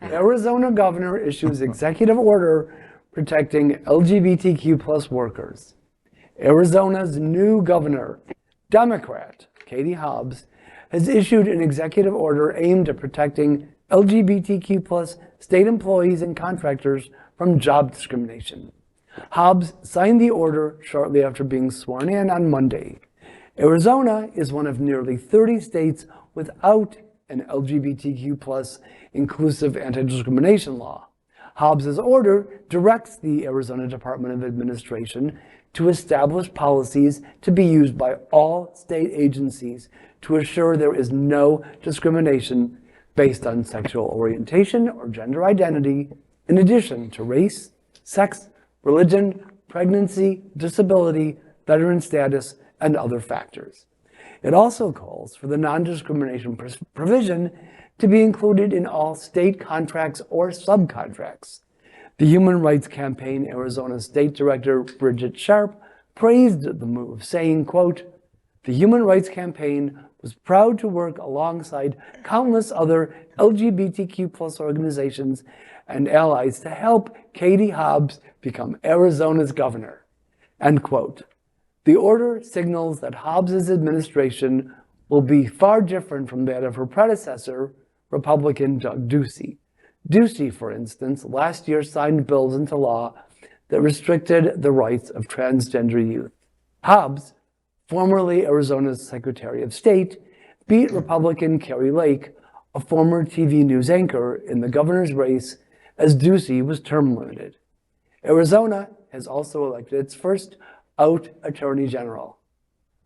Arizona governor issues executive order protecting LGBTQ plus workers. Arizona's new governor, Democrat Katie Hobbs, has issued an executive order aimed at protecting LGBTQ plus state employees and contractors from job discrimination. Hobbs signed the order shortly after being sworn in on Monday. Arizona is one of nearly 30 states without an LGBTQ plus inclusive anti-discrimination law. Hobbs's order directs the Arizona Department of Administration to establish policies to be used by all state agencies to assure there is no discrimination based on sexual orientation or gender identity, in addition to race, sex, religion, pregnancy, disability, veteran status, and other factors. It also calls for the non-discrimination provision to be included in all state contracts or subcontracts. The Human Rights Campaign Arizona State Director Bridget Sharpe praised the move, saying, quote, "The Human Rights Campaign was proud to work alongside countless other LGBTQ plus organizations and allies to help Katie Hobbs become Arizona's governor," end quote. The order signals that Hobbs's administration will be far different from that of her predecessor, Republican Doug Ducey. Ducey, for instance, last year signed bills into law that restricted the rights of transgender youth. Hobbs, formerly Arizona's Secretary of State, beat Republican Kari Lake, a former TV news anchor, in the governor's race as Ducey was term limited. Arizona has also elected its first out Attorney General.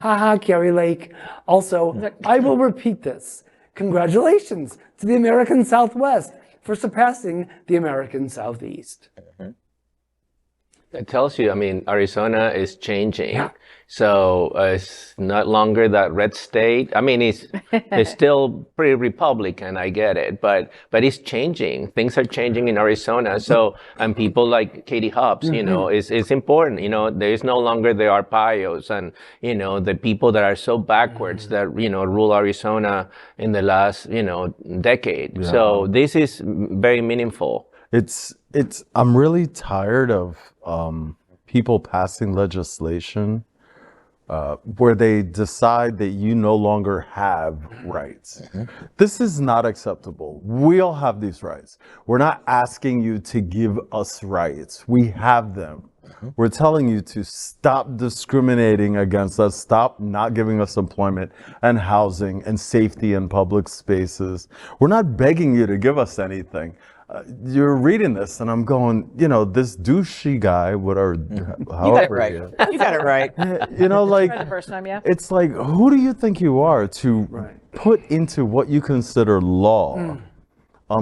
Haha, Kari Lake. Also, I will repeat this. Congratulations to the American Southwest for surpassing the American Southeast. It tells you, I mean, Arizona is changing. Yeah. So it's not longer that red state. I mean, it's still pretty Republican, I get it, but it's changing. Things are changing in Arizona. So, and people like Katie Hobbs, you know, it's important. You know, there is no longer the Arpaios and, you know, the people that are so backwards that, you know, rule Arizona in the last, you know, decade. Yeah. So this is very meaningful. I'm really tired of people passing legislation where they decide that you no longer have rights. This is not acceptable. We all have these rights. We're not asking you to give us rights. We have them. We're telling you to stop discriminating against us, stop not giving us employment and housing and safety in public spaces. We're not begging you to give us anything. You're reading this and I'm going, you know, this douchey guy, whatever. You got it right. You got it right. You know, like, the first time, yeah. It's like, who do you think you are to put into what you consider law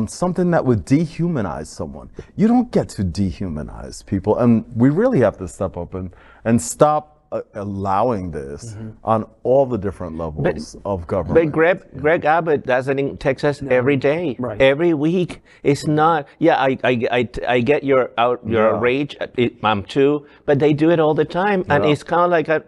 something that would dehumanize someone? You don't get to dehumanize people. And we really have to step up and stop allowing this on all the different levels of government. But Greg Abbott does it in Texas every day, every week. It's not. Yeah, I get your rage. I'm too, but they do it all the time, and it's kind of like a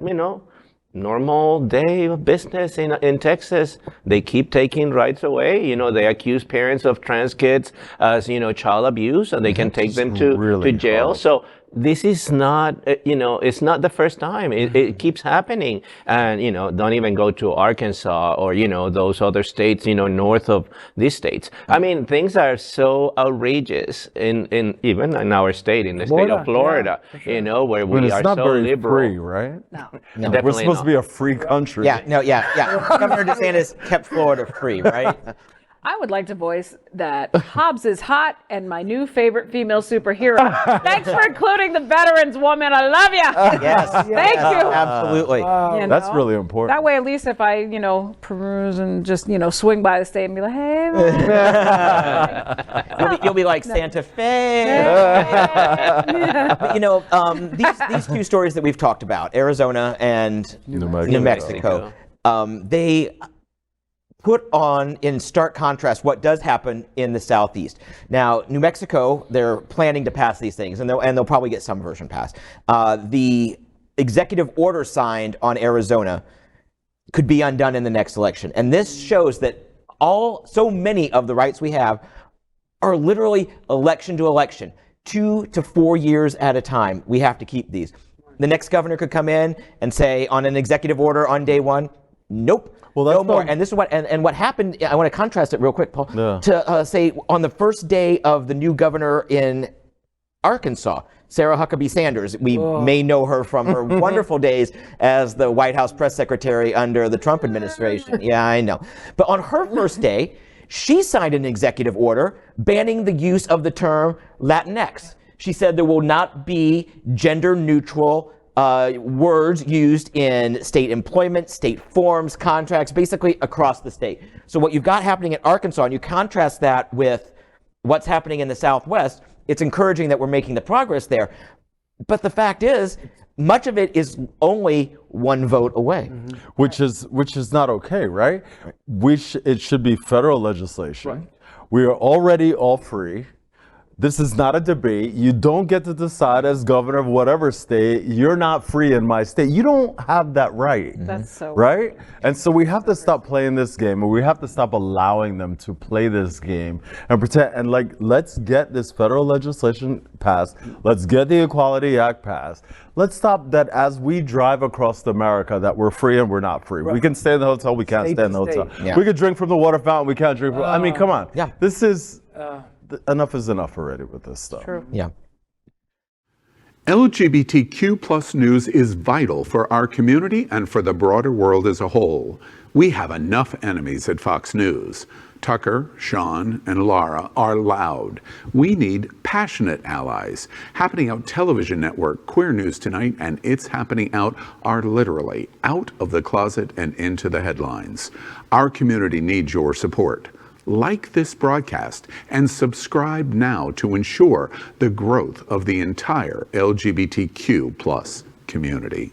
normal day of business in Texas. They keep taking rights away. You know, they accuse parents of trans kids as child abuse, and they can take them to jail. So this is not, it's not the first time. It keeps happening. And, don't even go to Arkansas or, those other states, north of these states. I mean, things are so outrageous in even in our state, in the state of Florida, where we are so liberal. It's not very free, right? No. We're supposed to be a free country. Yeah. Governor DeSantis kept Florida free, right? I would like to voice that Hobbs is hot and my new favorite female superhero. Thanks for including the veterans woman. I love you. Yes. Thank you. Absolutely. That's really important. That way, at least if I, peruse and just, swing by the state and be like, hey. You'll be like Santa Fe. But, these two stories that we've talked about, Arizona and New Mexico, they put on in stark contrast what does happen in the Southeast. Now, New Mexico, they're planning to pass these things, and they'll probably get some version passed. The executive order signed on Arizona could be undone in the next election. And this shows that so many of the rights we have are literally election to election, 2 to 4 years at a time. We have to keep these. The next governor could come in and say on an executive order on day one, nope. Well, no more. And this is what and what happened. I want to contrast it real quick, Paul. Yeah. To say on the first day of the new governor in Arkansas, Sarah Huckabee Sanders. We may know her from her wonderful days as the White House press secretary under the Trump administration. Yeah, I know. But on her first day, she signed an executive order banning the use of the term Latinx. She said there will not be gender-neutral words used in state employment, state forms, contracts, basically across the state. So what you've got happening in Arkansas, and you contrast that with what's happening in the Southwest, it's encouraging that we're making the progress there. But the fact is, much of it is only one vote away. Which is not okay, right? It should be federal legislation. Right. We are already all free. This is not a debate. You don't get to decide as governor of whatever state. You're not free in my state. You don't have that right. That's so right. And so we have to stop playing this game, and we have to stop allowing them to play this game and pretend. And let's get this federal legislation passed. Let's get the Equality Act passed. Let's stop that as we drive across America that we're free and we're not free. Right. We can stay in the hotel. We can't stay in the hotel. Yeah. We could drink from the water fountain. We can't drink from. I mean, come on. Yeah. This is. Enough is enough already with this stuff. True. Yeah. LGBTQ plus news is vital for our community and for the broader world as a whole. We have enough enemies at Fox News. Tucker, Sean, and Laura are loud. We need passionate allies. Happening Out Television Network, Queer News Tonight, and It's Happening Out are literally out of the closet and into the headlines. Our community needs your support. Like this broadcast and subscribe now to ensure the growth of the entire LGBTQ plus community.